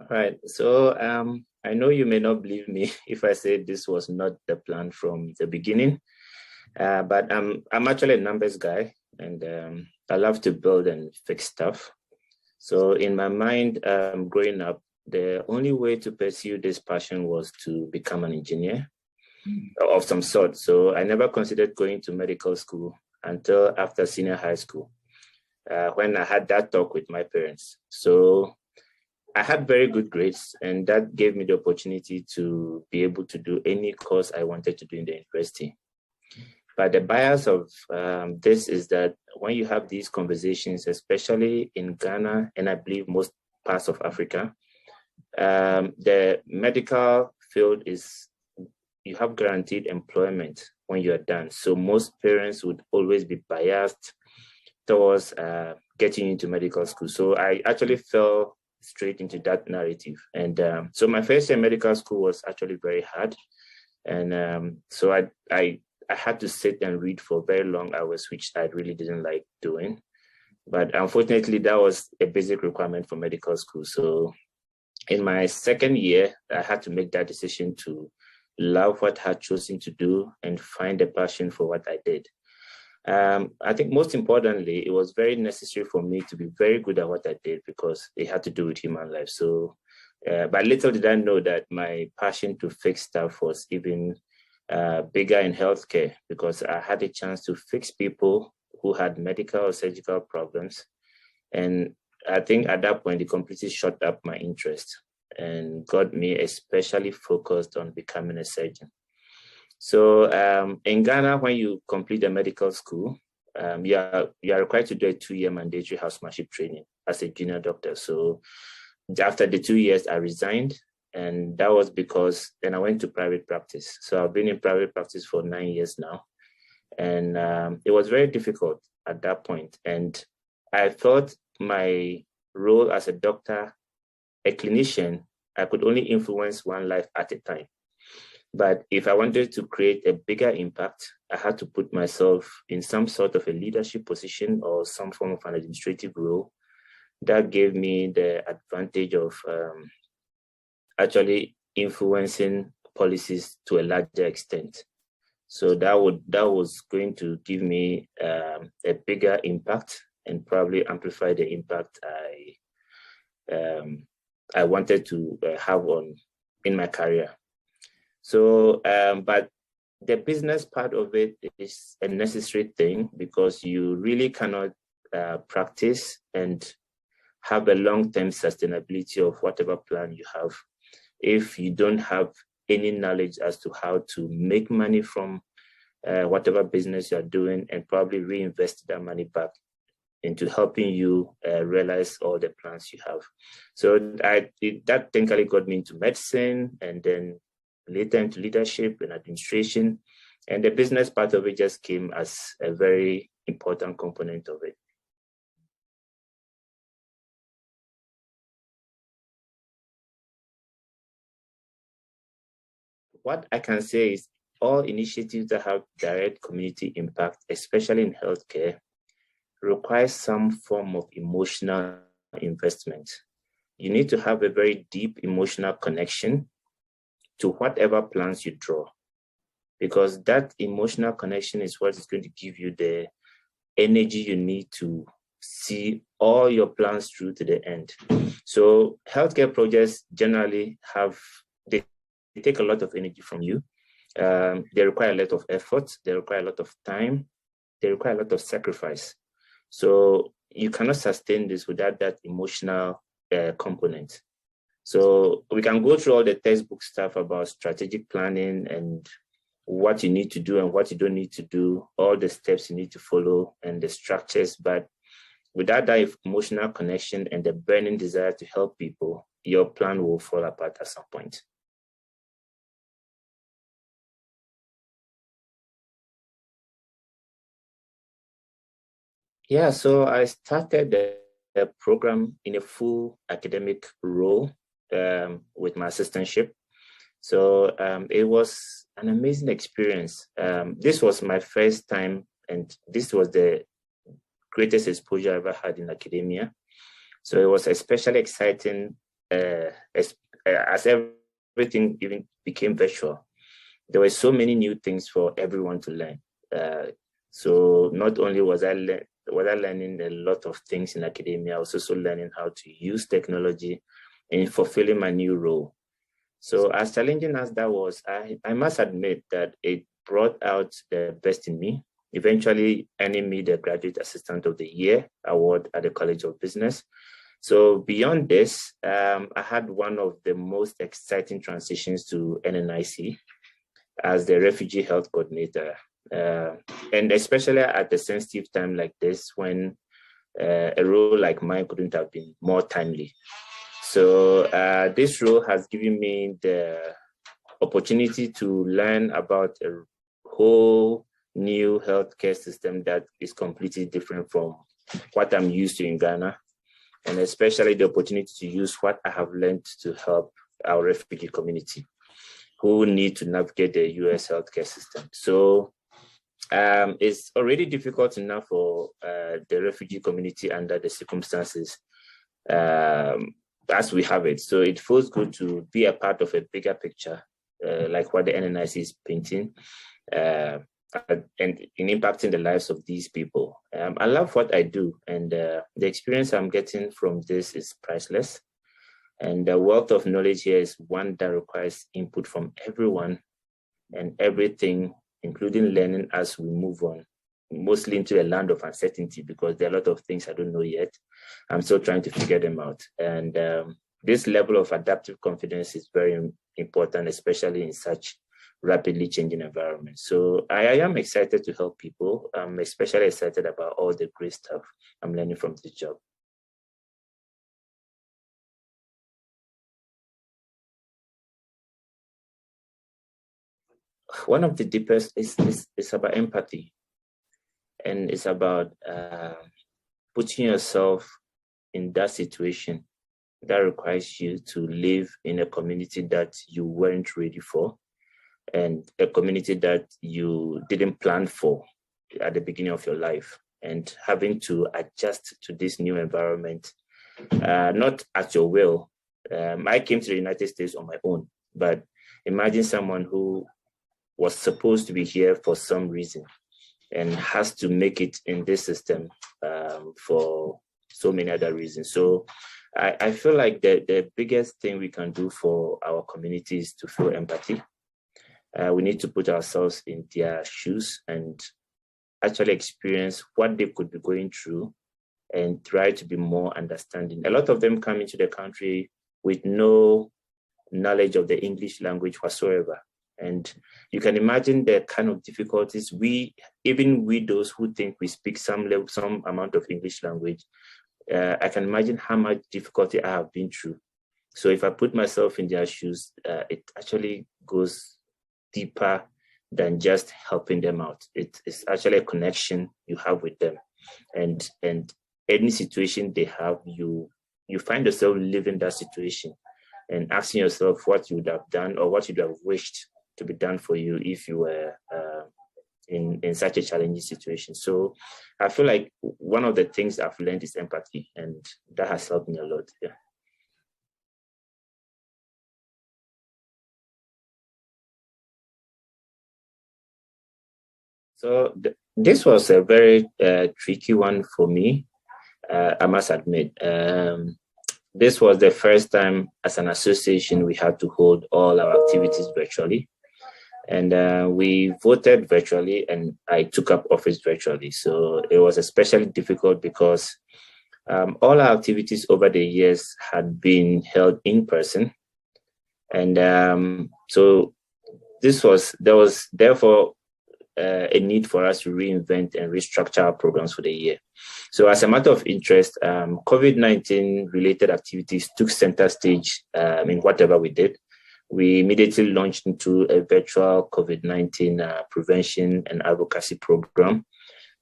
All right. So I know you may not believe me if I say this was not the plan from the beginning, but I'm actually a numbers guy, and I love to build and fix stuff. So in my mind, growing up, the only way to pursue this passion was to become an engineer of some sort. So I never considered going to medical school until after senior high school, when I had that talk with my parents. So I had very good grades, and that gave me the opportunity to be able to do any course I wanted to do in the university. But the bias of this is that when you have these conversations, especially in Ghana, and I believe most parts of Africa, the medical field is, you have guaranteed employment when you're done. So most parents would always be biased towards getting into medical school. So I actually fell straight into that narrative. And so my first year in medical school was actually very hard. And so I had to sit and read for very long hours, which I really didn't like doing. But unfortunately, that was a basic requirement for medical school. So in my second year, I had to make that decision to love what I had chosen to do and find a passion for what I did. I think most importantly, it was very necessary for me to be very good at what I did because it had to do with human life. So, but little did I know that my passion to fix stuff was even bigger in healthcare, because I had a chance to fix people who had medical or surgical problems. And I think at that point, it completely shut up my interest and got me especially focused on becoming a surgeon. So in Ghana, when you complete the medical school, you are required to do a 2-year mandatory housemanship training as a junior doctor. So after the 2 years, I resigned. And that was because then I went to private practice. So I've been in private practice for 9 years now. And it was very difficult at that point. And I felt my role as a doctor, a clinician, I could only influence one life at a time. But if I wanted to create a bigger impact, I had to put myself in some sort of a leadership position or some form of an administrative role. That gave me the advantage of actually influencing policies to a larger extent. So that was going to give me a bigger impact and probably amplify the impact I wanted to have in my career. So, but the business part of it is a necessary thing because you really cannot practice and have a long-term sustainability of whatever plan you have if you don't have any knowledge as to how to make money from whatever business you're doing and probably reinvest that money back into helping you realize all the plans you have. So that technically got me into medicine and then later into leadership and administration. And the business part of it just came as a very important component of it. What I can say is all initiatives that have direct community impact, especially in healthcare, require some form of emotional investment. You need to have a very deep emotional connection to whatever plans you draw, because that emotional connection is what is going to give you the energy you need to see all your plans through to the end. So healthcare projects generally they take a lot of energy from you. They require a lot of effort. They require a lot of time. They require a lot of sacrifice. So you cannot sustain this without that emotional component. So we can go through all the textbook stuff about strategic planning and what you need to do and what you don't need to do, all the steps you need to follow and the structures. But without that emotional connection and the burning desire to help people, your plan will fall apart at some point. Yeah, so I started the program in a full academic role with my assistantship. So it was an amazing experience. This was my first time, and this was the greatest exposure I ever had in academia. So it was especially exciting as everything even became virtual, there were so many new things for everyone to learn. So not only was I learning a lot of things in academia, I was also learning how to use technology in fulfilling my new role. So as challenging as that was, I must admit that it brought out the best in me, eventually earning me the Graduate Assistant of the Year award at the College of Business. So beyond this, I had one of the most exciting transitions to NNIC as the Refugee Health Coordinator. And especially at a sensitive time like this, when a role like mine couldn't have been more timely. So this role has given me the opportunity to learn about a whole new healthcare system that is completely different from what I'm used to in Ghana, and especially the opportunity to use what I have learned to help our refugee community who need to navigate the US healthcare system. So it's already difficult enough for the refugee community under the circumstances as we have it. So it feels good to be a part of a bigger picture, like what the NNIC is painting, and in impacting the lives of these people. I love what I do, and the experience I'm getting from this is priceless. And the wealth of knowledge here is one that requires input from everyone and everything, including learning as we move on, mostly into a land of uncertainty, because there are a lot of things I don't know yet. I'm still trying to figure them out. And this level of adaptive confidence is very important, especially in such rapidly changing environments. So I am excited to help people. I'm especially excited about all the great stuff I'm learning from this job. One of the deepest is about empathy, and it's about putting yourself in that situation that requires you to live in a community that you weren't ready for, and a community that you didn't plan for at the beginning of your life, and having to adjust to this new environment, not at your will. I came to the United States on my own, but imagine someone who was supposed to be here for some reason and has to make it in this system for so many other reasons. So I feel like the biggest thing we can do for our community is to feel empathy. We need to put ourselves in their shoes and actually experience what they could be going through and try to be more understanding. A lot of them come into the country with no knowledge of the English language whatsoever. And you can imagine the kind of difficulties even we those who think we speak some amount of English language, I can imagine how much difficulty I have been through. So if I put myself in their shoes, it actually goes deeper than just helping them out. It's actually a connection you have with them, and any situation they have, you find yourself living that situation and asking yourself what you would have done or what you'd have wished to be done for you if you were in such a challenging situation. So I feel like one of the things I've learned is empathy, and that has helped me a lot. Yeah. So this was a very tricky one for me, I must admit. This was the first time as an association we had to hold all our activities virtually. And we voted virtually, and I took up office virtually. So it was especially difficult because all our activities over the years had been held in person. And so there was therefore a need for us to reinvent and restructure our programs for the year. So as a matter of interest, COVID-19 related activities took center stage in whatever we did. We immediately launched into a virtual COVID-19 prevention and advocacy program.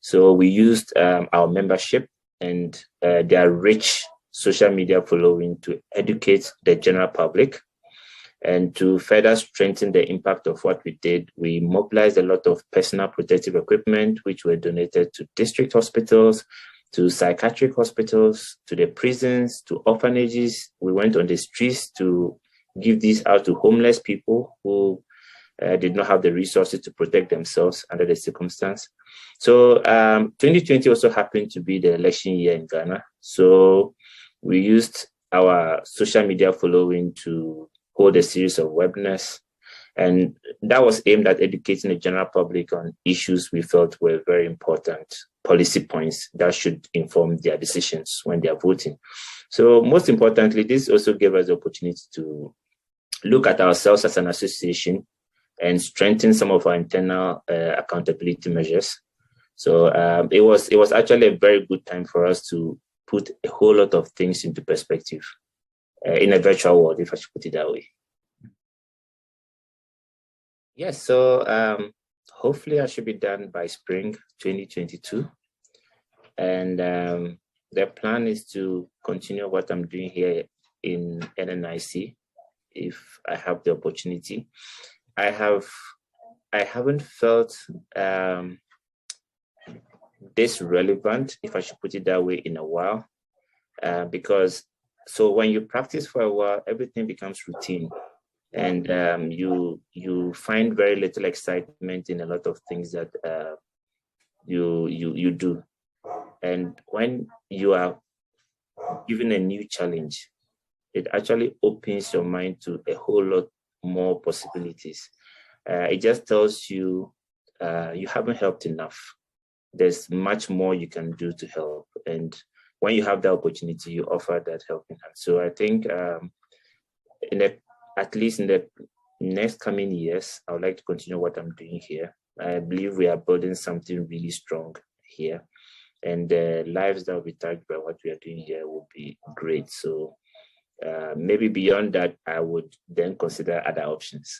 So we used our membership and their rich social media following to educate the general public. And to further strengthen the impact of what we did, we mobilized a lot of personal protective equipment, which were donated to district hospitals, to psychiatric hospitals, to the prisons, to orphanages. We went on the streets to give these out to homeless people who did not have the resources to protect themselves under the circumstance. So 2020 also happened to be the election year in Ghana. So we used our social media following to hold a series of webinars. And that was aimed at educating the general public on issues we felt were very important policy points that should inform their decisions when they are voting. So most importantly, this also gave us the opportunity to look at ourselves as an association and strengthen some of our internal accountability measures. So it was actually a very good time for us to put a whole lot of things into perspective in a virtual world, if I should put it that way. Yes, so hopefully I should be done by spring 2022. And the plan is to continue what I'm doing here in NNIC if I have the opportunity. I haven't felt this relevant, if I should put it that way, in a while, because so when you practice for a while, everything becomes routine, and you find very little excitement in a lot of things that you do. And when you are given a new challenge, it actually opens your mind to a whole lot more possibilities. It just tells you you haven't helped enough. There's much more you can do to help. And when you have the opportunity, you offer that helping hand. So I think at least in the next coming years, I would like to continue what I'm doing here. I believe we are building something really strong here. And the lives that will be touched by what we are doing here will be great. So maybe beyond that, I would then consider other options.